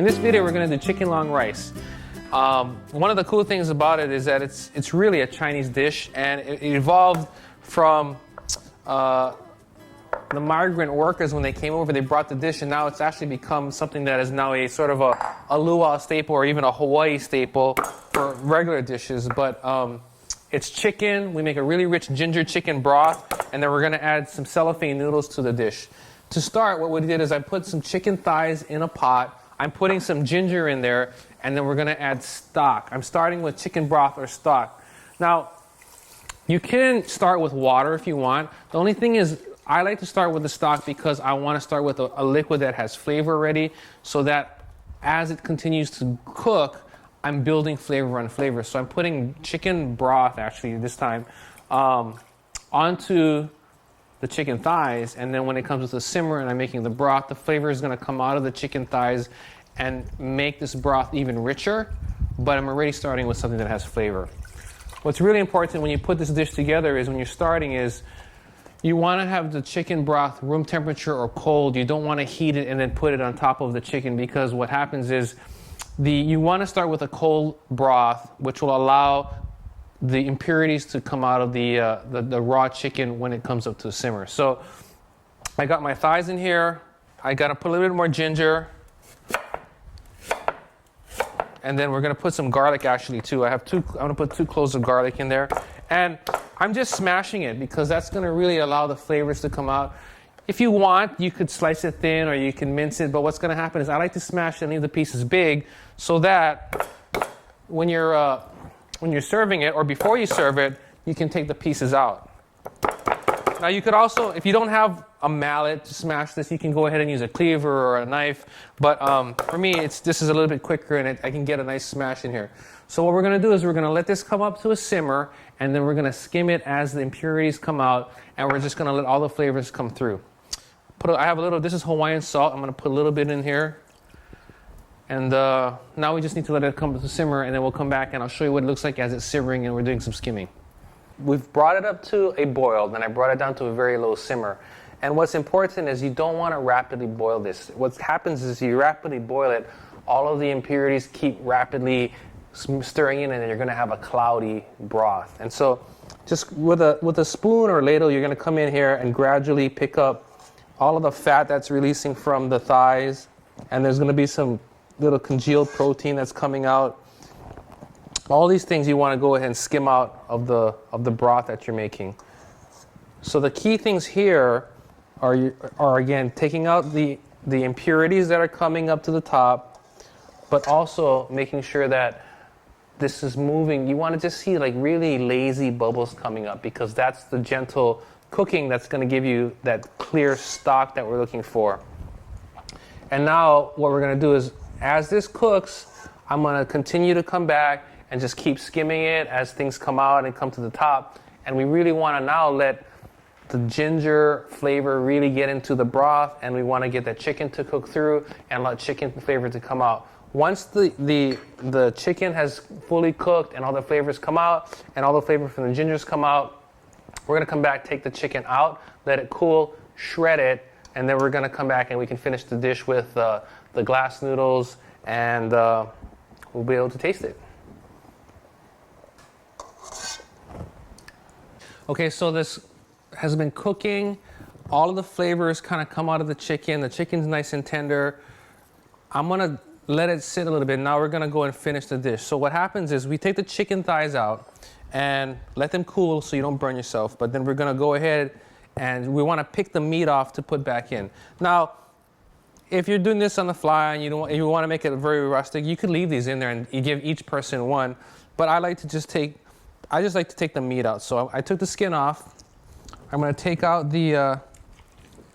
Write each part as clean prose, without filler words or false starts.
In this video, we're gonna do chicken long rice. One of the cool things about it is that it's really a Chinese dish, and it evolved from the migrant workers. When they came over, they brought the dish, and now it's actually become something that is now a sort of a luau staple or even a Hawaii staple for regular dishes. But it's chicken. We make a really rich ginger chicken broth, and then we're gonna add some cellophane noodles to the dish. To start, what we did is I put some chicken thighs in a pot. I'm putting some ginger in there, and then we're gonna add stock. I'm starting with chicken broth or stock. Now, you can start with water if you want. The only thing is, I like to start with the stock because I want to start with a liquid that has flavor already, so that as it continues to cook, I'm building flavor on flavor. So I'm putting chicken broth, actually this time, onto the chicken thighs, and then when it comes to the simmer and I'm making the broth, the flavor is going to come out of the chicken thighs and make this broth even richer, but I'm already starting with something that has flavor. What's really important when you put this dish together is when you're starting is you want to have the chicken broth room temperature or cold. You don't want to heat it and then put it on top of the chicken, because what happens is you want to start with a cold broth, which will allow the impurities to come out of the raw chicken when it comes up to simmer. So I got my thighs in here. I got to put a little bit more ginger. And then we're going to put some garlic actually too. I'm going to put 2 cloves of garlic in there. And I'm just smashing it because that's going to really allow the flavors to come out. If you want, you could slice it thin or you can mince it. But what's going to happen is I like to smash and leave the pieces big so that when you're serving it or before you serve it, you can take the pieces out. Now you could also, if you don't have a mallet to smash this, you can go ahead and use a cleaver or a knife. But for me, this is a little bit quicker, and I can get a nice smash in here. So what we're going to do is we're going to let this come up to a simmer, and then we're going to skim it as the impurities come out, and we're just going to let all the flavors come through. I have a little, this is Hawaiian salt. I'm going to put a little bit in here. And now we just need to let it come to the simmer, and then we'll come back and I'll show you what it looks like as it's simmering and we're doing some skimming. We've brought it up to a boil, then I brought it down to a very low simmer. And what's important is you don't want to rapidly boil this. What happens is you rapidly boil it, all of the impurities keep rapidly stirring in, and then you're going to have a cloudy broth. And so just with a spoon or ladle, you're going to come in here and gradually pick up all of the fat that's releasing from the thighs, and there's going to be some little congealed protein that's coming out. All these things you want to go ahead and skim out of the broth that you're making. So the key things here are again taking out the impurities that are coming up to the top, but also making sure that this is moving. You want to just see like really lazy bubbles coming up, because that's the gentle cooking that's going to give you that clear stock that we're looking for. And now what we're going to do is, as this cooks, I'm going to continue to come back and just keep skimming it as things come out and come to the top. And we really want to now let the ginger flavor really get into the broth, and we want to get the chicken to cook through and let chicken flavor to come out. Once the chicken has fully cooked and all the flavors come out and all the flavor from the gingers come out, we're going to come back, take the chicken out, let it cool, shred it, and then we're going to come back and we can finish the dish with the glass noodles, and we'll be able to taste it. Okay, so this has been cooking. All of the flavors kind of come out of the chicken. The chicken's nice and tender. I'm going to let it sit a little bit. Now we're going to go and finish the dish. So what happens is we take the chicken thighs out and let them cool so you don't burn yourself. But then we're going to go ahead and we want to pick the meat off to put back in. Now, if you're doing this on the fly and you want to make it very rustic, you could leave these in there and you give each person one. But I just like to take the meat out. So I took the skin off. I'm going to take out the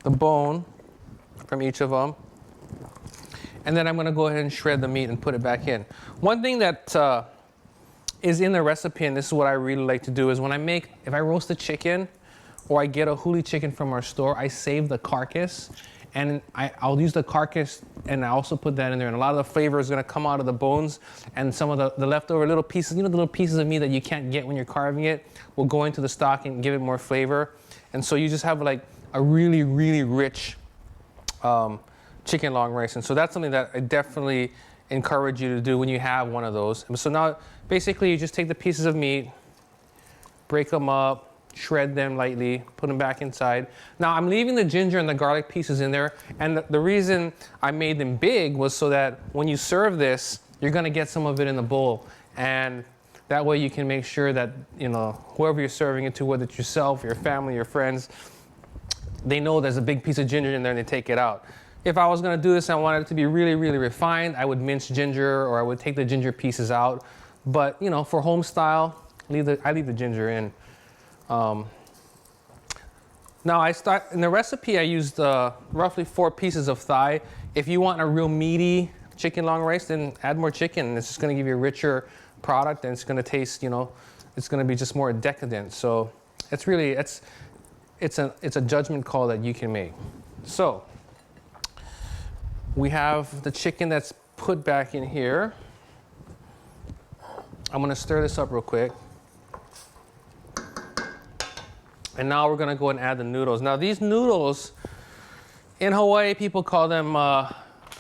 bone from each of them. And then I'm going to go ahead and shred the meat and put it back in. One thing that is in the recipe, and this is what I really like to do, is if I roast a chicken or I get a huli chicken from our store, I save the carcass. And I'll use the carcass, and I also put that in there. And a lot of the flavor is going to come out of the bones, and some of the leftover little pieces, the little pieces of meat that you can't get when you're carving it, will go into the stock and give it more flavor. And so you just have like a really, really rich chicken long rice. And so that's something that I definitely encourage you to do when you have one of those. And so now basically you just take the pieces of meat, break them up, shred them lightly, put them back inside. Now I'm leaving the ginger and the garlic pieces in there. And the reason I made them big was so that when you serve this, you're gonna get some of it in the bowl. And that way you can make sure that, you know, whoever you're serving it to, whether it's yourself, your family, your friends, they know there's a big piece of ginger in there and they take it out. If I was gonna do this and I wanted it to be really, really refined, I would mince ginger or I would take the ginger pieces out. But, you know, for home style, I leave the ginger in. Now in the recipe I used roughly 4 pieces of thigh. If you want a real meaty chicken long rice, then add more chicken. It's just gonna give you a richer product and it's gonna taste, you know, it's gonna be just more decadent. So it's really, it's a judgment call that you can make. So we have the chicken that's put back in here. I'm gonna stir this up real quick. And now we're gonna go and add the noodles. Now these noodles, in Hawaii, people call them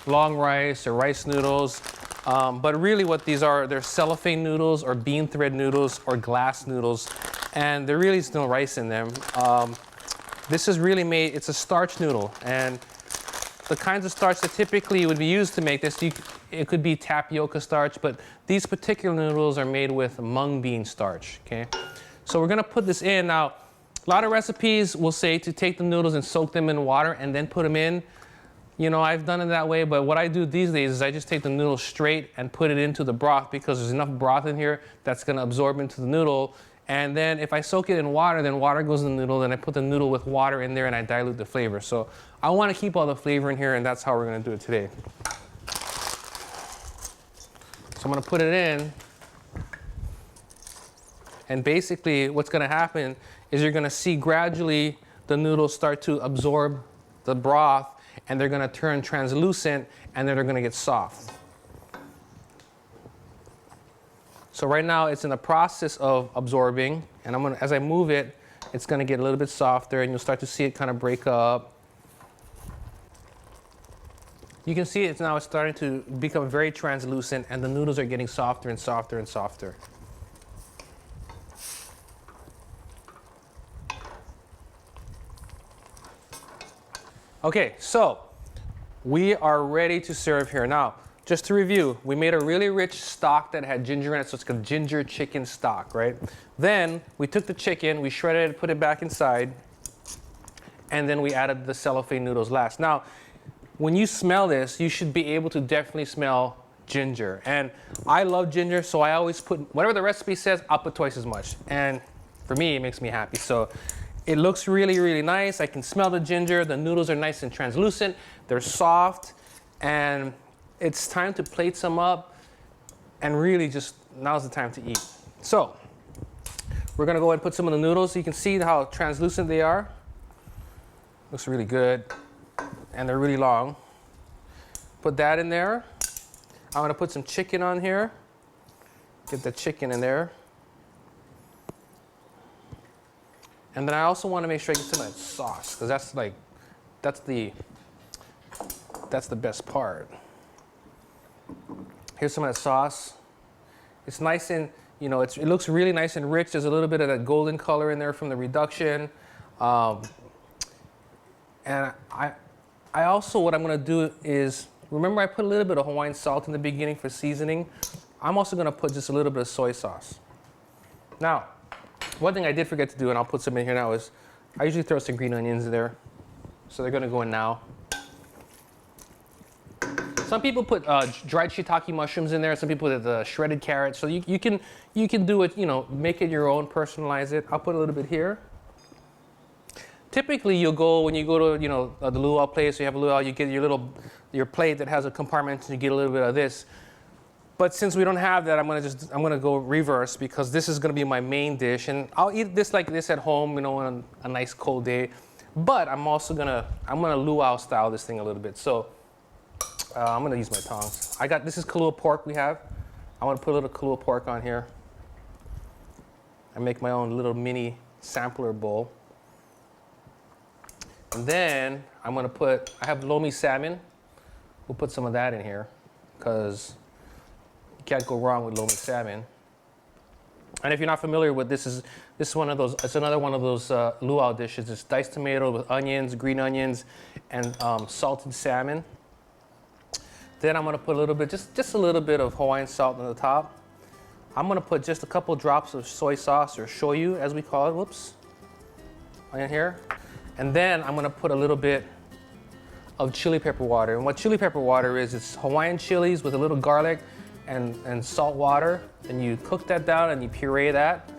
long rice or rice noodles. But really what these are, they're cellophane noodles or bean thread noodles or glass noodles. And there really is no rice in them. This is really made, it's a starch noodle. And the kinds of starch that typically would be used to make this, it could be tapioca starch, but these particular noodles are made with mung bean starch, okay? So we're gonna put this in. Now, a lot of recipes will say to take the noodles and soak them in water and then put them in. You know, I've done it that way, but what I do these days is I just take the noodle straight and put it into the broth because there's enough broth in here that's gonna absorb into the noodle. And then if I soak it in water, then water goes in the noodle, then I put the noodle with water in there and I dilute the flavor. So I wanna keep all the flavor in here and that's how we're gonna do it today. So I'm gonna put it in. And basically what's gonna happen is you're gonna see gradually the noodles start to absorb the broth and they're gonna turn translucent and then they're gonna get soft. So right now it's in the process of absorbing and as I move it, it's gonna get a little bit softer and you'll start to see it kind of break up. You can see it's starting to become very translucent and the noodles are getting softer and softer and softer. Okay, so we are ready to serve here. Now, just to review, we made a really rich stock that had ginger in it, so it's a ginger chicken stock, right? Then we took the chicken, we shredded it, put it back inside, and then we added the cellophane noodles last. Now, when you smell this, you should be able to definitely smell ginger. And I love ginger, so I always put, whatever the recipe says, I'll put twice as much. And for me, it makes me happy. So it looks really, really nice. I can smell the ginger. The noodles are nice and translucent. They're soft. And it's time to plate some up. And really just, now's the time to eat. So we're gonna go ahead and put some of the noodles. So you can see how translucent they are. Looks really good. And they're really long. Put that in there. I'm gonna put some chicken on here. Get the chicken in there. And then I also want to make sure I get some of that sauce, because that's the best part. Here's some of that sauce. It's nice and, you know, it looks really nice and rich. There's a little bit of that golden color in there from the reduction. And I also, what I'm going to do is, remember I put a little bit of Hawaiian salt in the beginning for seasoning. I'm also going to put just a little bit of soy sauce. Now, one thing I did forget to do, and I'll put some in here now, is I usually throw some green onions in there. So they're going to go in now. Some people put dried shiitake mushrooms in there. Some people put the shredded carrots. So you can do it, you know, make it your own, personalize it. I'll put a little bit here. Typically, you'll go, when you go to, you know, the luau place, you have a luau, you get your plate that has a compartment, and you get a little bit of this. But since we don't have that, I'm gonna go reverse, because this is gonna be my main dish, and I'll eat this like this at home, you know, on a nice cold day. But I'm gonna luau style this thing a little bit. So I'm gonna use my tongs. This is Kahlua pork we have. I wanna put a little Kahlua pork on here. I make my own little mini sampler bowl. And then I have lomi salmon. We'll put some of that in here because you can't go wrong with lomi salmon. And if you're not familiar with this is one of those. It's another one of those luau dishes. It's diced tomato with onions, green onions, and salted salmon. Then I'm gonna put a little bit, just a little bit of Hawaiian salt on the top. I'm gonna put just a couple drops of soy sauce or shoyu, as we call it. Whoops, in here. And then I'm gonna put a little bit of chili pepper water. And what chili pepper water is, it's Hawaiian chilies with a little garlic and salt water. And you cook that down and you puree that.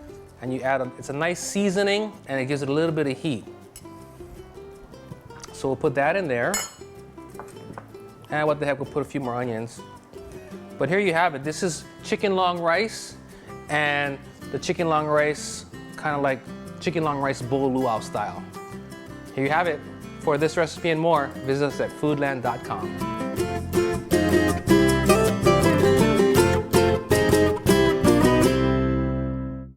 And you add, it's a nice seasoning and it gives it a little bit of heat. So we'll put that in there. And what the heck, we'll put a few more onions. But here you have it. This is chicken long rice, and the chicken long rice, kind of like chicken long rice bowl luau style. Here you have it. For this recipe and more, visit us at foodland.com.